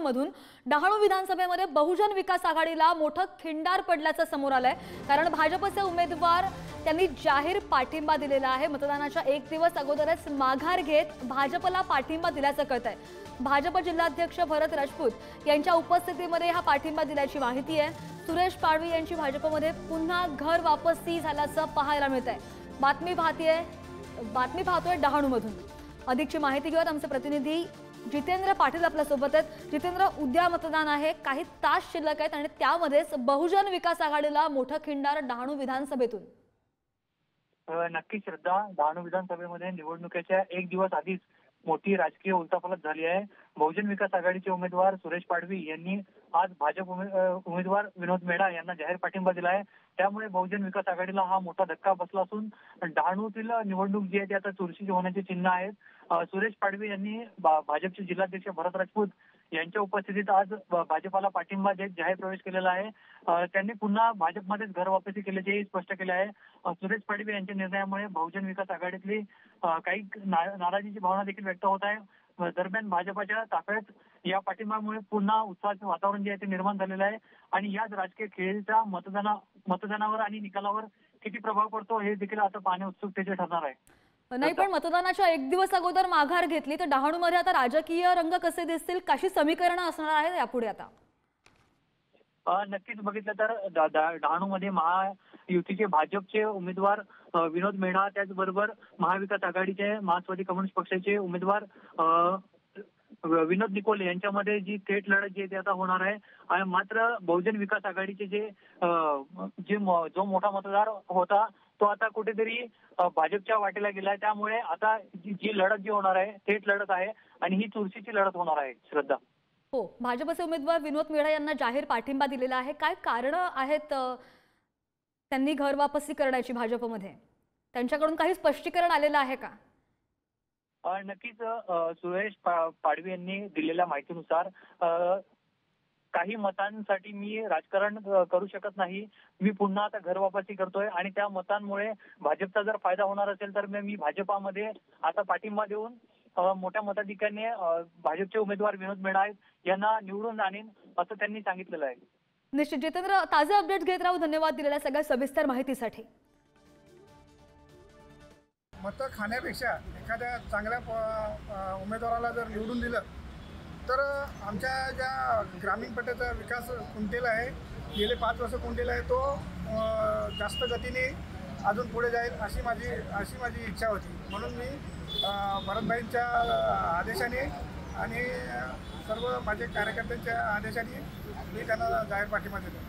डहाणूमधून डहाणू विधानसभेमध्ये बहुजन विकास आघाडीला मोठं खिंडार पडल्याचं समोर आलंय। कारण भाजपचे उमेदवार त्यांनी जाहीर पाठिंबा दिलेला आहे। मतदानाच्या एक दिवस अगोदरच माघार घेत भाजपला पाठिंबा दिल्याचं कळतंय। भाजप जिल्हाध्यक्ष भरत राजपूत यांच्या उपस्थितीमध्ये हा पाठिंबा दिल्याची माहिती आहे। सुरेश पाडवी यांची भाजपमध्ये पुन्हा घर वापसी झाल्याचं पाहायला मिळतंय। बातमी पाहतोय डहाणूमधून। अधिकची माहिती घेऊयात आमचे प्रतिनिधी जितेंद्र पाटील आपल्या सोबत आहेत। जितेंद्र, उद्या मतदान आहे, काही तास शिल्लक आहेत आणि त्यामध्येच बहुजन विकास आघाडीला मोठं खिंडार डहाणू विधानसभेतून। नक्की श्रद्धा, डहाणू विधानसभेमध्ये निवडणुकीच्या एक दिवस आधीच मोठी राजकीय उलथापालथ झाली आहे। बहुजन विकास आघाडीचे उमेदवार सुरेश पाडवी यांनी आज भाजप उमेदवार विनोद मेढा यांना जाहीर पाठिंबा दिला आहे। त्यामुळे बहुजन विकास आघाडीला हा मोठा धक्का बसला असून डहाणूतील निवडणूक जी आहे ती आता चुरशीची होण्याचे चिन्ह आहेत। सुरेश पाडवी यांनी भाजपचे जिल्हाध्यक्ष भरत राजपूत यांच्या उपस्थितीत आज भाजपाला पाठिंबा देत जाहीर प्रवेश केलेला आहे। त्यांनी पुन्हा भाजपमध्येच घर वापसी केल्याचेही स्पष्ट केले आहे। सुरेश पाडवी यांच्या निर्णयामुळे बहुजन विकास आघाडीतली काही नाराजीची भावना देखील व्यक्त होत आहे। दरम्यान भाजपच्या ताफ्यात या पाठिंब्यामुळे पुन्हा उत्साहाचे वातावरण जे आहे ते निर्माण झालेलं आहे आणि याच राजकीय खेळीचा मतदानावर आणि निकालावर किती प्रभाव पडतो हे देखील आता पाहणे उत्सुकतेचे ठरणार आहे। नाही, पण मतदानाच्या एक दिवस अगोदर माघार घेतली तर डहाणूमध्ये आता राजकीय रंग कसे दिसतील, कशी समीकरणं असणार आहेत यापुढे आता? नक्कीच बघितलं तर डहाणूमध्ये महायुतीचे भाजपचे उमेदवार विनोद मेढा, त्याचबरोबर महाविकास आघाडीचे मार्क्सवादी कम्युनिस्ट पक्षाचे उमेदवार विनोद निकोले यांच्यामध्ये जी थेट लढत जी आहे आता होणार आहे। मात्र बहुजन विकास आघाडीचे जो मोठा मतदार होता तो आता कुठेतरी भाजपच्या वाटेला गेलाय। त्यामुळे आता जी लढत जी होणार आहे थेट लढत आहे आणि ही चुरशीची लढत होणार आहे श्रद्धा। हो, भाजपचे उमेदवार विनोद मेढा यांना जाहीर पाठिंबा दिलेला आहे। काय कारण आहेत त्यांनी घर वापसी करण्याची भाजपमध्ये? त्यांच्याकडून काही स्पष्टीकरण आलेलं आहे का? नक्कीच सुरेश पाडवी यांनी दिलेल्या माहितीनुसार काही मतांसाठी मी राजकारण करू शकत नाही, मी पुन्हा आता घर वापसी करतोय आणि त्या मतांमुळे भाजपचा जर फायदा होणार असेल तर मी भाजपामध्ये आता पाठिंबा देऊन मोठ्या मताधिक्याने भाजपचे उमेदवार विनोद मेढा यांना निवडून आणीन असं त्यांनी सांगितलेलं आहे। निश्चित जितेंद्र, ताजे अपडेट घेत राहू। धन्यवाद दिलेल्या सगळ्या सविस्तर माहितीसाठी। मतं खाण्यापेक्षा एखाद्या चांगल्या उमेदवाराला जर निवडून दिलं तर आमच्या ज्या ग्रामीण पट्ट्याचा विकास खुंटलेला आहे, गेले 5 वर्ष खुंटलेला आहे, तो जास्त गतीने अजून पुढे जाईल अशी माझी इच्छा होती। म्हणून मी भरतभाईंच्या आदेशाने आणि सर्व माझे कार्यकर्त्यांच्या आदेशाने मी त्यांना जाहीर पाठिंबा दिला।